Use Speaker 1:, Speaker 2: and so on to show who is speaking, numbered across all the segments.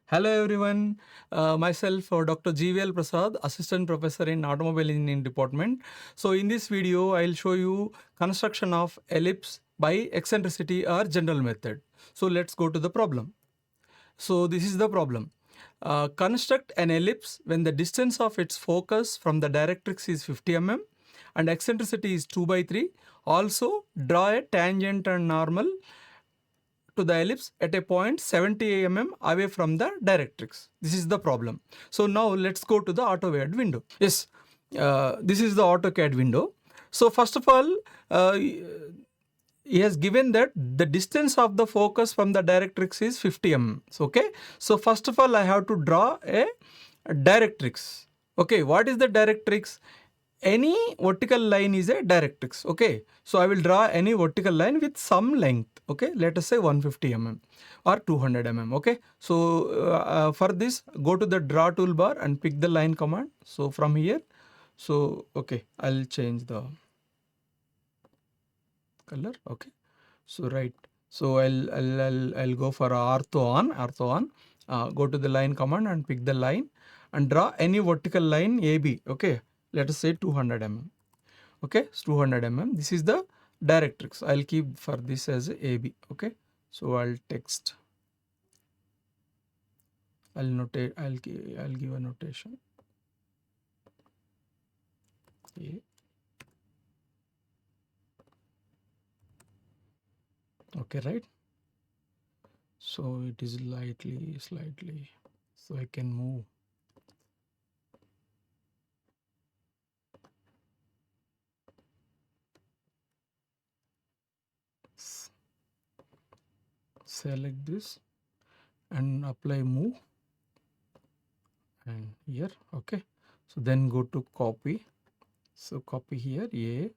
Speaker 1: Hello everyone, myself Dr. GVL Prasad, Assistant Professor in Automobile Engineering Department. So in this video, I'll show you construction of ellipse by eccentricity or general method. So let's go to the problem. So this is the problem. Construct an ellipse when the distance of its focus from the directrix is 50 mm and eccentricity is 2 by 3. Also draw a tangent and normal to the ellipse at a point 70 mm away from the directrix. This is the problem. So now let's go to the AutoCAD window. Yes, this is the AutoCAD window. So first of all, he has given that the distance of the focus from the directrix is 50 mm. Okay. So first of all, I have to draw a directrix. Okay. What is the directrix? Any vertical line is a directrix. Okay. So I will draw any vertical line with some length. Okay. Let us say 150 mm or 200 mm. Okay. So for this, go to the draw toolbar and pick the line command. So from here, so okay, I'll change the color. Okay. So right. So I'll go for ortho on. Go to the line command and pick the line and draw any vertical line AB. Okay. Let us say 200 mm. Okay, so 200 mm. This is the directrix. I'll keep for this as AB. Okay, so I'll text. I'll notate. I'll give a notation. A. Okay, right. So it is slightly. So I can move. Select this and apply move and here. Okay, so then go to copy. So copy here A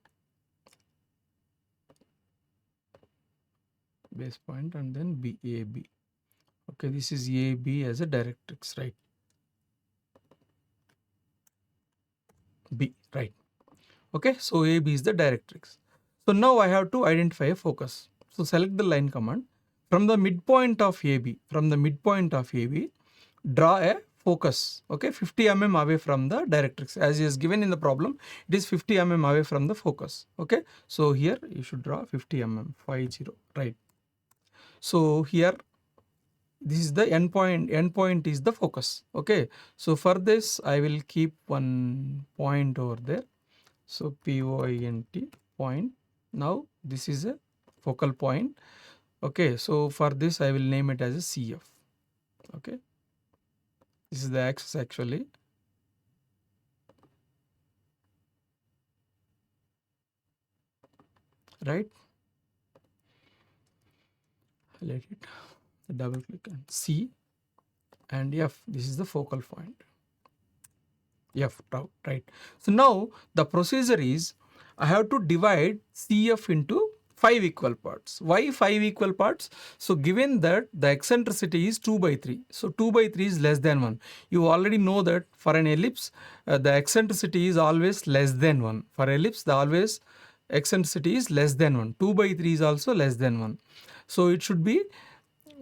Speaker 1: base point and then B AB. Okay, this is AB as a directrix, right? B, right? Okay, so AB is the directrix. So now I have to identify a focus. So select the line command. From the midpoint of AB, draw a focus. Okay, 50 mm away from the directrix. As is given in the problem, it is 50 mm away from the focus. Okay, so here you should draw 50 mm, 50, right? So here, this is the endpoint is the focus. Okay, so for this, I will keep one point over there. So point point. Now this is a focal point. Okay, so for this I will name it as a CF. Okay, this is the axis actually. Right, let it double click and C and F. This is the focal point. F, right. So now the procedure is I have to divide CF into 5 equal parts. Why 5 equal parts? So given that the eccentricity is 2 by 3. So 2 by 3 is less than 1. You already know that for an ellipse, the eccentricity is always less than 1. For ellipse, the always eccentricity is less than 1. 2 by 3 is also less than 1. So it should be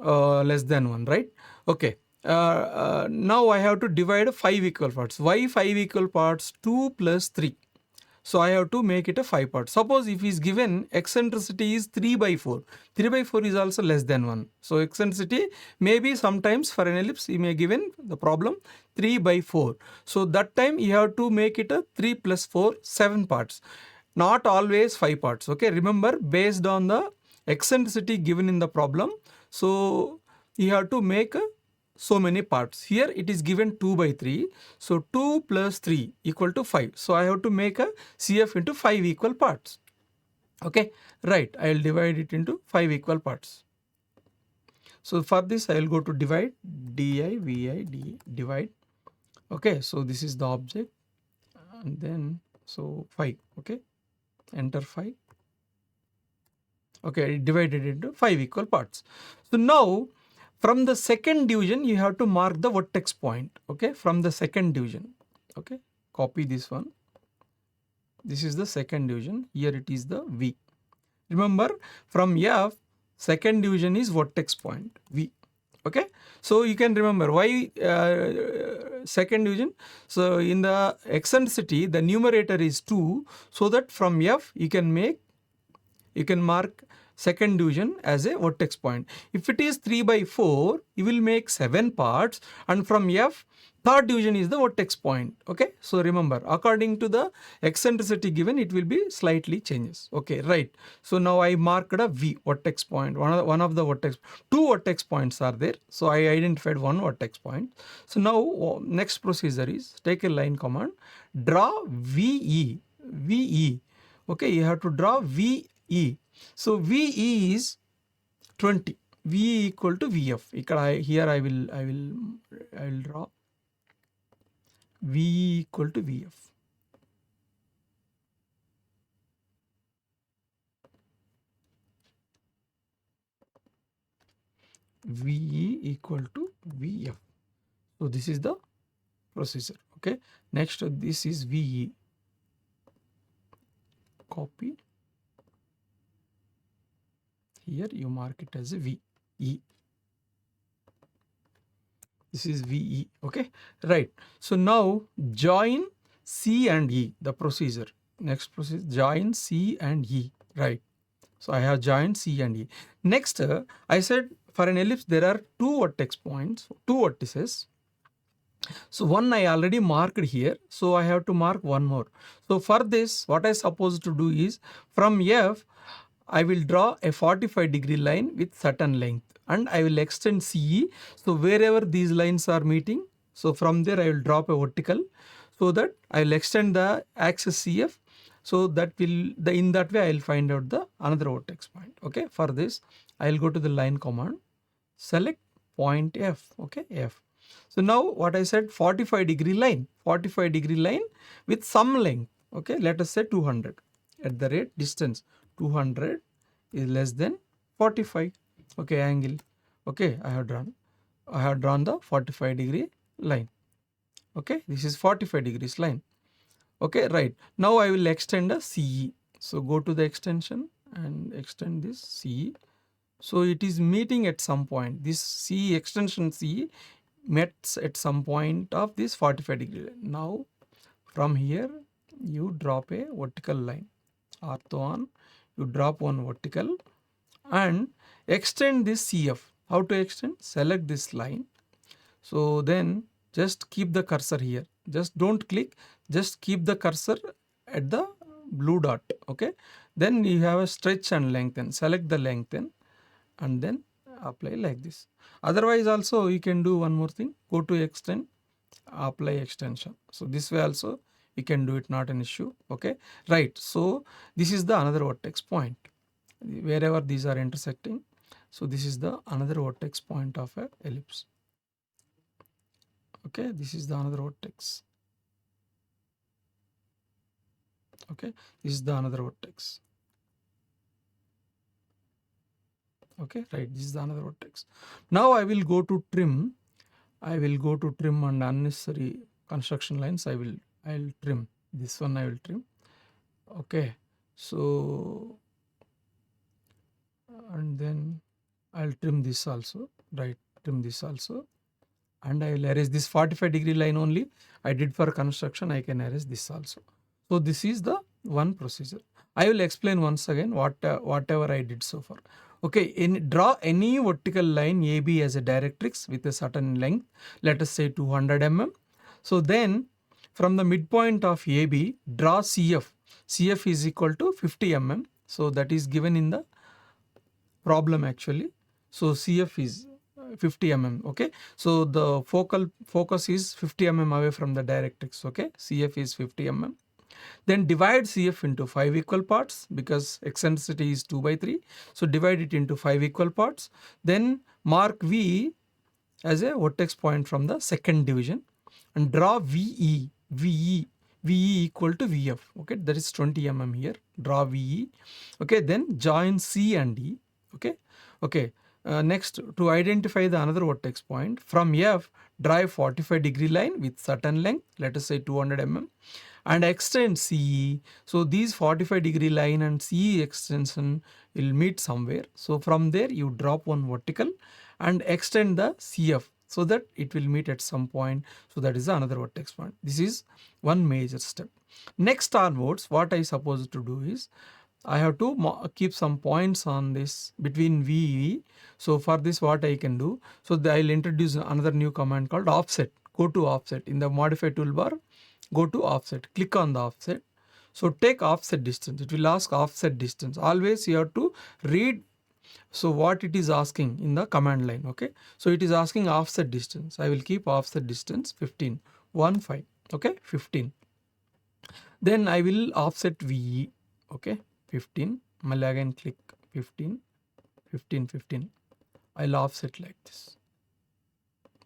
Speaker 1: less than 1, right? Okay. Now I have to divide 5 equal parts. Why 5 equal parts? 2 plus 3. So I have to make it a 5 part. Suppose if is given eccentricity is 3 by 4. 3 by 4 is also less than 1. So eccentricity maybe sometimes for an ellipse you may given the problem 3 by 4. So that time you have to make it a 3 plus 4, 7 parts. Not always 5 parts. Okay, remember based on the eccentricity given in the problem. So you have to make so many parts. Here it is given 2 by 3. So 2 plus 3 equal to 5. So I have to make a CF into 5 equal parts. Okay, right. I will divide it into 5 equal parts. So for this I will go to divide, divide. Okay, so this is the object and then so 5. Okay, enter 5. Okay, I divided it into 5 equal parts. So now from the second division, you have to mark the vertex point. Okay, from the second division. Okay, copy this one. This is the second division. Here it is the V. Remember, from F, second division is vertex point V. Okay, so you can remember why second division. So in the eccentricity, the numerator is 2, so that from F you can mark second division as a vertex point. If it is 3 by 4, you will make 7 parts, and from F, third division is the vertex point. Okay, so remember, according to the eccentricity given, it will be slightly changes. Okay, right. So now I marked a V, vertex point, one of the vertex. Two vertex points are there, so I identified one vertex point. So now next procedure is take a line command, draw VE. Okay, you have to draw VE. So VE is 20. VE equal to VF. Here I will draw VE equal to VF. VE equal to VF. So this is the procedure. Okay. Next, this is VE. Copy. Here you mark it as a VE. This is VE. Okay, right. So now join C and E, the procedure. Next procedure, join C and E. Right. So I have joined C and E. Next, I said for an ellipse there are two vertex points, two vertices. So one I already marked here, so I have to mark one more. So for this, what I supposed to do is, from F, I will draw a 45-degree line with certain length, and I will extend CE. So wherever these lines are meeting, so from there I will drop a vertical, so that I will extend the axis CF. So that will, in that way I will find out the another vertex point. Okay, for this I will go to the line command, select point F. Okay, F. So now what I said, 45-degree line with some length. Okay, let us say 200. At the rate distance 200 is less than 45. Okay, angle. Okay, I have drawn the 45-degree line. Okay, this is 45 degrees line. Okay, right. Now I will extend a CE. So go to the extension and extend this CE. So it is meeting at some point. This CE extension CE met at some point of this 45-degree line. Now from here you drop a vertical line. Ortho on, you drop one vertical and extend this CF. How to extend? Select this line. So then just keep the cursor here. Just don't click. Just keep the cursor at the blue dot. Okay. Then you have a stretch and lengthen. Select the lengthen and then apply like this. Otherwise also you can do one more thing. Go to extend, apply extension. So this way also you can do it, not an issue. Okay, right. So this is the another vertex point wherever these are intersecting. So this is the another vertex point of a ellipse. Okay, this is the another vertex. Okay, this is the another vertex. Okay, right, this is the another vertex. Now I will go to trim. I will go to trim and unnecessary construction lines. I will trim this one. I will trim. Okay, so and then I'll trim this also. Right, trim this also, and I will erase this 45-degree line only. I did for construction. I can erase this also. So this is the one procedure. I will explain once again whatever I did so far. Okay, draw any vertical line AB as a directrix with a certain length, let us say 200 mm. So then from the midpoint of AB, draw CF. CF is equal to 50 mm. So that is given in the problem actually. So CF is 50 mm. Okay, so the focus is 50 mm away from the directrix. Okay, CF is 50 mm. Then divide CF into 5 equal parts because eccentricity is 2 by 3. So divide it into 5 equal parts. Then mark V as a vertex point from the second division and draw VE equal to VF. Okay, that is 20 mm here. Draw VE. Okay, then join C and E. Okay, next, to identify the another vertex point, from F, draw a 45-degree line with certain length, let us say 200 mm, and extend CE. So these 45-degree line and CE extension will meet somewhere. So from there you drop one vertical and extend the CF so that it will meet at some point. So that is another vertex point. This is one major step. Next onwards, what I suppose to do is I have to keep some points on this between VE. So for this, what I can do, so I'll introduce another new command called offset. Go to offset in the modify toolbar, go to offset, click on the offset. So take offset distance. It will ask offset distance. Always you have to read so what it is asking in the command line. Okay. So it is asking offset distance. I will keep offset distance 15, 1, 5. Okay. 15. Then I will offset VE. Okay. 15. I'll again click 15, 15, 15. I'll offset like this.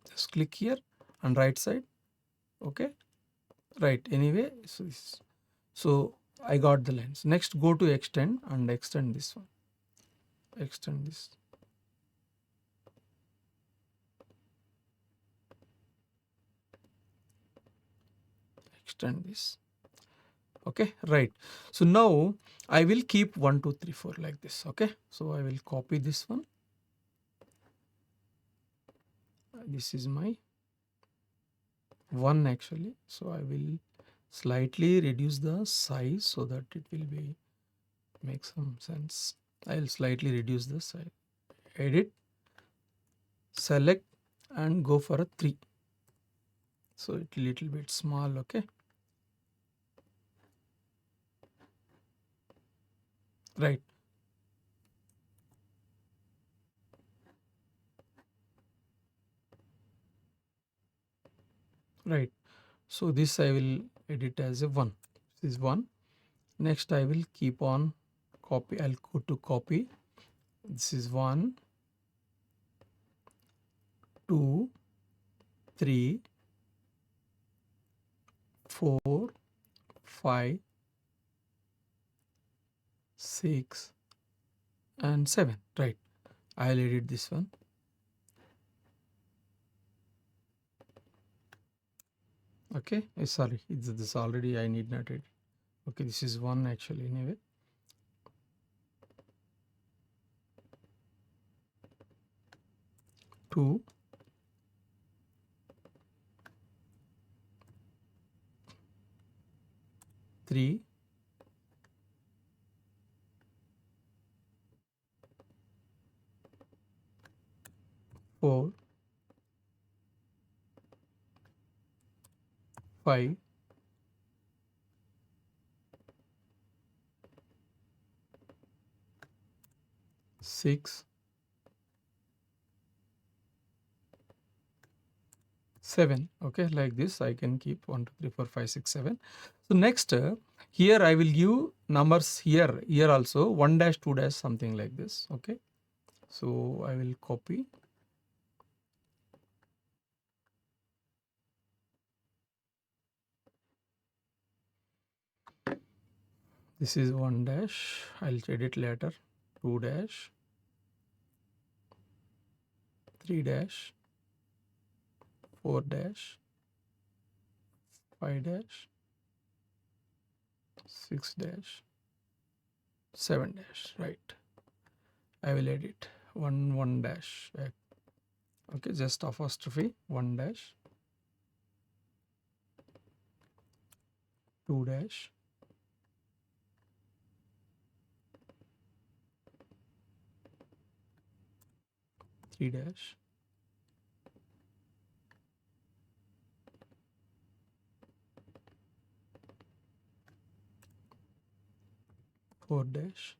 Speaker 1: Just click here on right side. Okay. Right. Anyway, so I got the lines. Next, go to extend and extend this one. Extend this. Extend this. Okay, right. So now I will keep 1, 2, 3, 4 like this. Okay, so I will copy this one. This is my 1 actually. So I will slightly reduce the size so that it will be make some sense. I will slightly reduce the size. Edit, select and go for a 3. So it little bit small. Okay. Right. Right. So this I will edit as a 1. This is 1. Next I will keep on copy. I'll go to copy. This is 1, 2, 3, 4, 5, 6 and 7. Right. I'll edit this one. Okay. Sorry, it's this already. I need not edit. Okay, this is 1 actually anyway. Two, 3, 4, 5, 6, 7. Okay, like this I can keep 1, 2, 3, 4, 5, 6, 7. So next here I will give numbers here also 1 dash 2 dash something like this. Okay, so I will copy. This is 1 dash. I'll edit later. 2 dash, 3 dash, 4 dash, 5 dash, 6 dash, 7 dash. Right. I will edit 1 dash. Okay, just apostrophe 1 dash, 2 dash, 3 dash, 4 dash,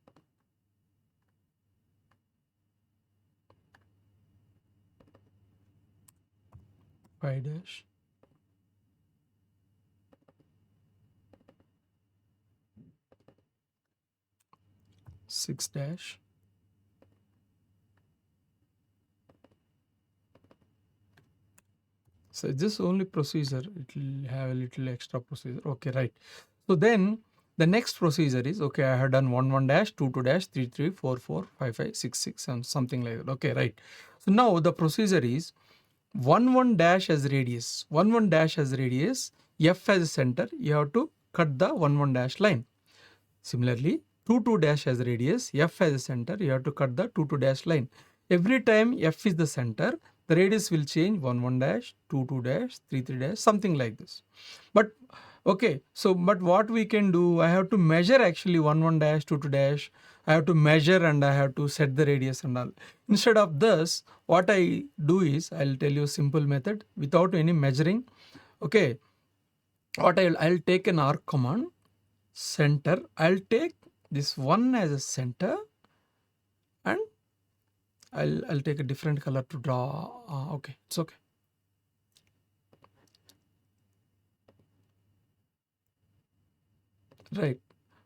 Speaker 1: 5 dash, 6 dash, 'So this only procedure, it will have a little extra procedure. Okay, right. So then The next procedure is, okay, I have done 1 1 dash, 2 2 dash, 3 3, 4 4, 5 5, 6 6, and something like that. Okay, right. So now the procedure is 1 1 dash as radius, 1 1 dash as radius, F as center, you have to cut the 1 1 dash line. Similarly, 2 2 dash as radius, F as center, you have to cut the 2 2 dash line. Every time F is the center, the radius will change 1 1 dash, 2 2 dash, 3 3 dash, something like this. But okay, so but what we can do, I have to measure actually 1 1 dash, 2 2 dash. I have to measure and I have to set the radius and all. Instead of this, what I do is, I'll tell you a simple method without any measuring. Okay, what I'll take an arc command, center. I'll take this one as a center, and I'll take a different color to draw. Okay, it's okay. Right.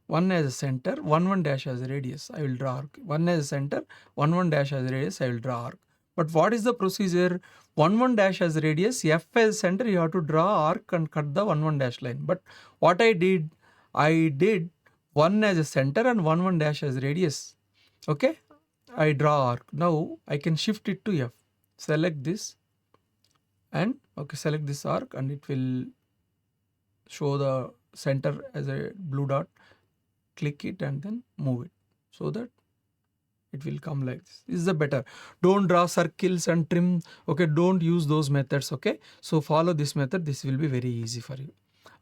Speaker 1: 1 as a center, 1 1 dash as a radius, I will draw arc. 1 as a center, 1 1 dash as a radius, I will draw arc. But what is the procedure? 1 1 dash as a radius, F as a center, you have to draw arc and cut the 1 1 dash line. But what I did 1 as a center and 1 1 dash as a radius. Okay, I draw arc. Now I can shift it to F. Select this and okay, select this arc and it will show the center as a blue dot. Click it and then move it so that it will come like this. This is the better. Don't draw circles and trim. Okay, don't use those methods. Okay, so follow this method. This will be very easy for you.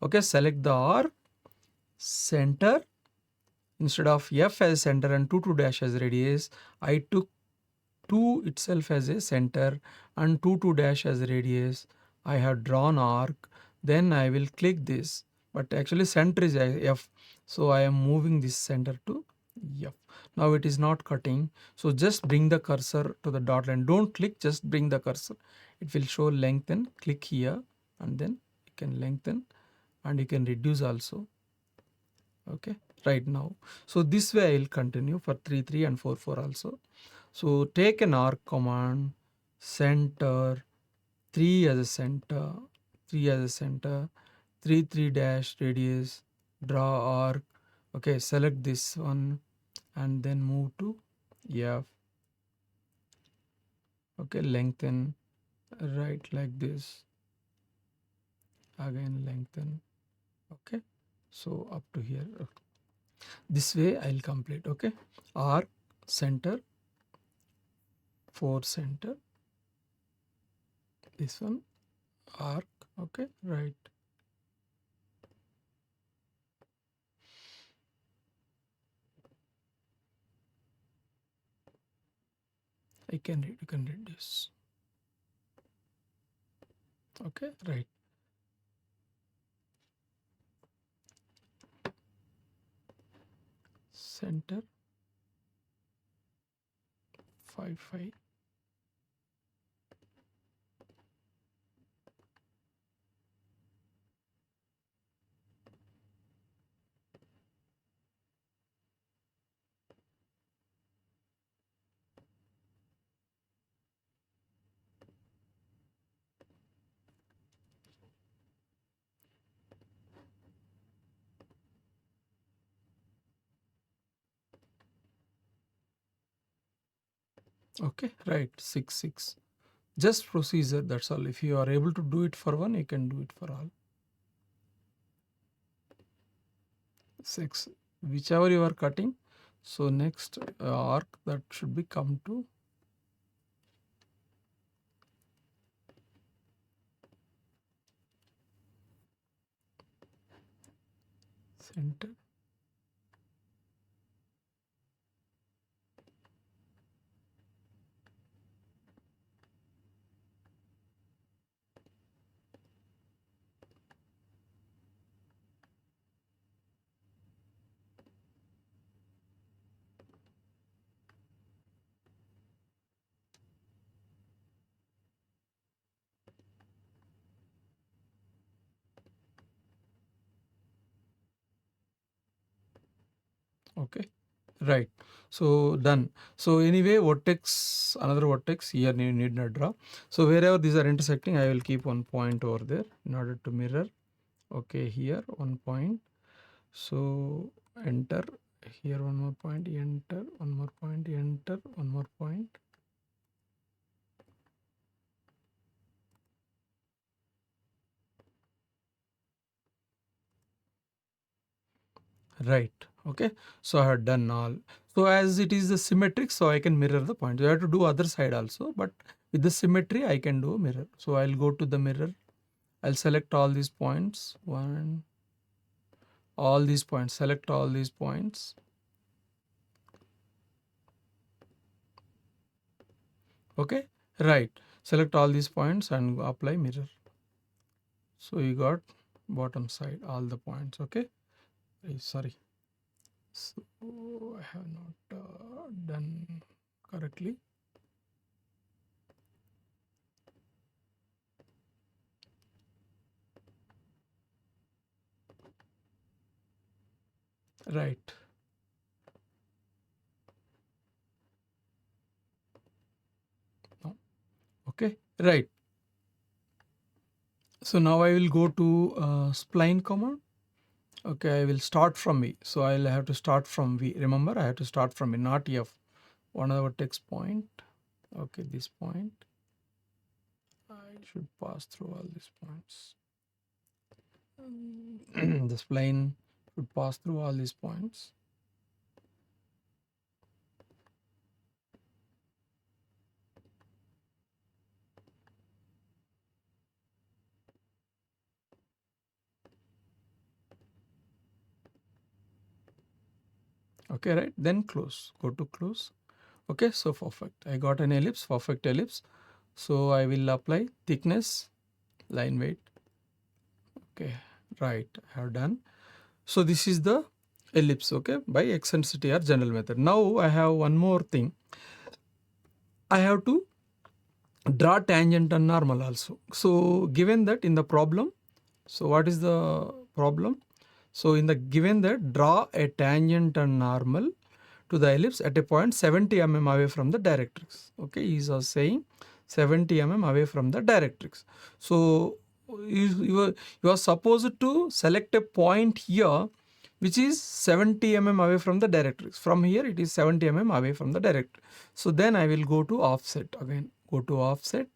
Speaker 1: Okay, select the arc, center. Instead of F as center and 2 2 dash as radius, I took 2 itself as a center and 2 2 dash as radius. I have drawn arc. Then I will click this, but actually center is F. So I am moving this center to F. Now it is not cutting. So just bring the cursor to the dot line. Don't click, just bring the cursor. It will show lengthen. Click here and then you can lengthen and you can reduce also. Okay, right now. So this way I will continue for 3 3 and 4 4 also. So take an arc command, center, 3 as a center, 3 as a center, 3 3 dash radius, draw arc. Okay, select this one and then move to F. Okay, lengthen, right like this. Again lengthen. Okay, so up to here. This way I'll complete. Okay, arc, center, 4 center, this one, arc. Okay, right. You can read this. Okay, right. Center 5 5. Okay, right, 6 6. Just procedure, that's all. If you are able to do it for one, you can do it for all. 6, whichever you are cutting. So next arc that should be come to center. Okay, right. So done. So anyway, vertex, another vertex here you need not draw. So wherever these are intersecting, I will keep one point over there in order to mirror. Okay, here one point. So enter here, one more point, enter, one more point, enter, one more point. Right. Okay. So I have done all. So as it is the symmetric, so I can mirror the point. I have to do other side also, but with the symmetry, I can do a mirror. So I'll go to the mirror. I'll select all these points. All these points. Select all these points. Okay. Right. Select all these points and apply mirror. So you got bottom side, all the points. Okay. Sorry. So I have not done correctly. Right. No. Okay. Right. So now I will go to spline command. Okay, I will start from V. So I'll have to start from V. Remember, I have to start from V, not F. One vertex point. Okay, this point. I should pass through all these points. The spline should pass through all these points. Okay, right? Then close. Go to close. Okay, so perfect. I got an ellipse, perfect ellipse. So I will apply thickness, line weight. Okay, right. I have done. So this is the ellipse, okay, by eccentricity or general method. Now I have one more thing. I have to draw tangent and normal also. So given that in the problem, so what is the problem? So in the given that draw a tangent and normal to the ellipse at a point 70 mm away from the directrix. Okay, he is saying 70 mm away from the directrix. So you are supposed to select a point here which is 70 mm away from the directrix. From here it is 70 mm away from the directrix. So then I will go to offset again. Go to offset.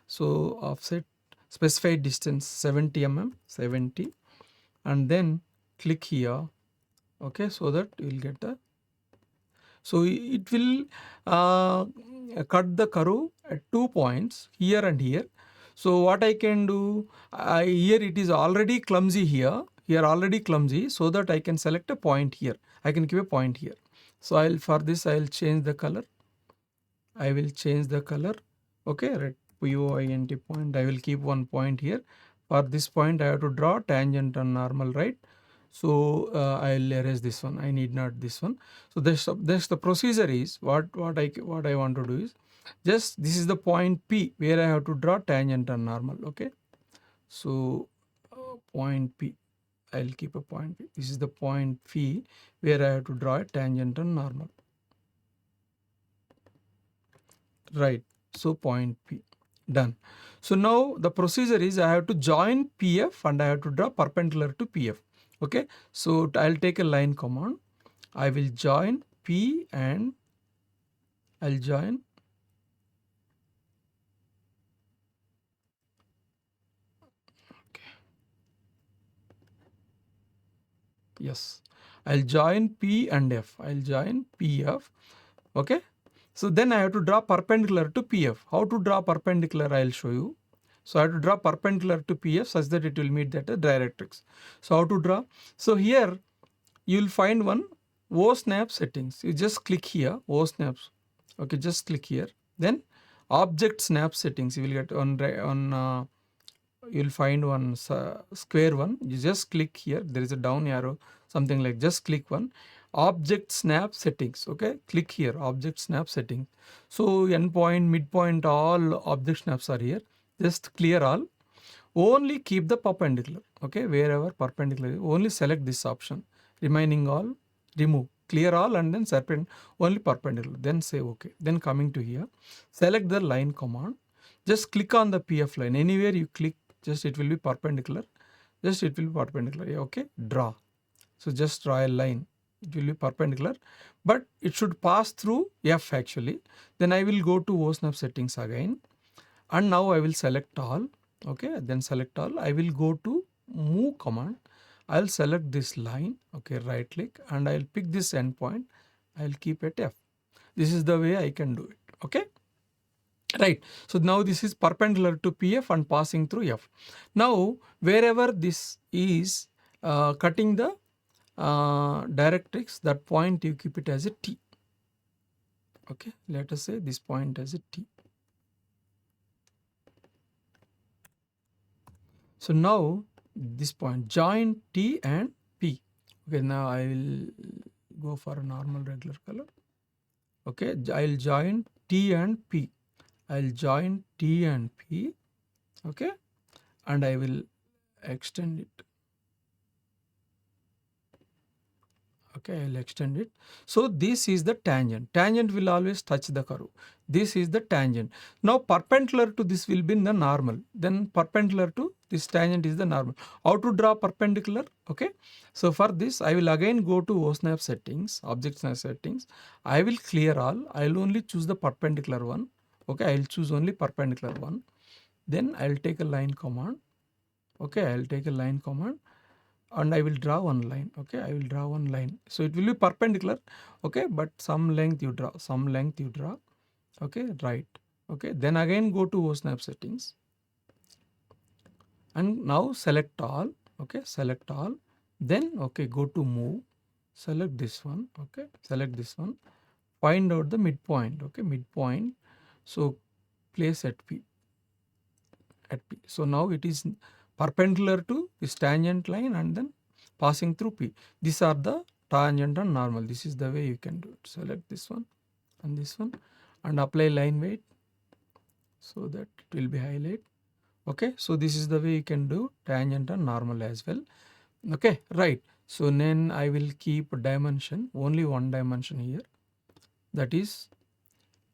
Speaker 1: So offset specified distance 70 mm, 70, and then click here. Okay, so that you will get the. So it will cut the curve at 2 points here and here. So what I can do, here it is already clumsy here already clumsy, so that I can select a point here. I can give a point here. So for this I will change the color. I will change the color. Okay, red point point. I will keep one point here. For this point I have to draw tangent and normal, right? So I'll erase this one. I need not this one. So this the procedure is what I want to do is just this is the point P where I have to draw tangent and normal. Okay, so point P. I'll keep a point P. This is the point P where I have to draw a tangent and normal. Right. So point P. Done. So now the procedure is I have to join PF and I have to draw perpendicular to PF. Okay. So I'll take a line command. I will join P and I'll join. Okay. Yes. I'll join P and F. I'll join PF. Okay. So then I have to draw perpendicular to PF. How to draw perpendicular I'll show you. So I have to draw perpendicular to PF such that it will meet that directrix. So how to draw? So here you will find one O snap settings. You just click here, O snaps. Okay, just click here. Then object snap settings. You will get on you will find one square one. You just click here. There is a down arrow, something like just click one. Object snap settings. Okay, click here. Object snap settings. So endpoint, midpoint, all object snaps are here. Just clear all. Only keep the perpendicular. Okay, wherever perpendicular, only select this option. Remaining all, remove. Clear all and then serpent only perpendicular. Then say okay. Then coming to here, select the line command. Just click on the PF line. Anywhere you click, just it will be perpendicular. Just it will be perpendicular. Okay, draw. So just draw a line. It will be perpendicular, but it should pass through F actually. Then I will go to OSNAP settings again, and now I will select all. Okay, then select all. I will go to move command. I'll select this line. Okay, right click, and I'll pick this endpoint. I'll keep at F. This is the way I can do it. Okay. Right. So now this is perpendicular to PF and passing through F. Now wherever this is cutting the directrix, that point you keep it as a T. Okay. Let us say this point as a T. So now this point join T and P. Okay. Now I will go for a normal regular color. Okay. I'll join T and P. I'll join T and P, okay, and I will extend it. Okay, I'll extend it. So this is the tangent. Tangent will always touch the curve. This is the tangent. Now perpendicular to this will be the normal. Then perpendicular to this tangent is the normal. How to draw perpendicular? Okay. So for this I will again go to OSNAP settings, object snap settings. I will clear all. I will only choose the perpendicular one. Okay, I will choose only perpendicular one. Then I will take a line command. Okay, I will take a line command and I will draw one line. Okay, I will draw one line. So it will be perpendicular. Okay, but some length you draw, some length you draw. Okay, right. Okay, then again go to OSNAP settings. And now select all. Okay, select all. Then, okay, go to move. Select this one. Okay, select this one. Find out the midpoint. Okay, midpoint. So place at P. At P. So now it is perpendicular to this tangent line and then passing through P. These are the tangent and normal. This is the way you can do it. Select this one and apply line weight so that it will be highlight. Okay. So this is the way you can do tangent and normal as well. Okay. Right. So then I will keep dimension, only one dimension here. That is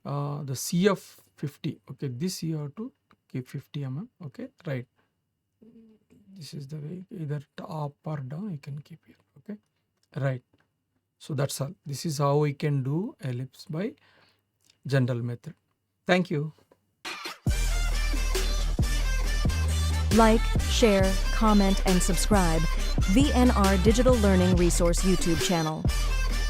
Speaker 1: the CF 50. Okay, this you have to keep 50 mm. Okay, right. This is the way, either up or down you can keep here. Okay, right. So that's all. This is how we can do ellipse by general method. Thank you.
Speaker 2: Like, share, comment, and subscribe VNR Digital Learning Resource YouTube channel.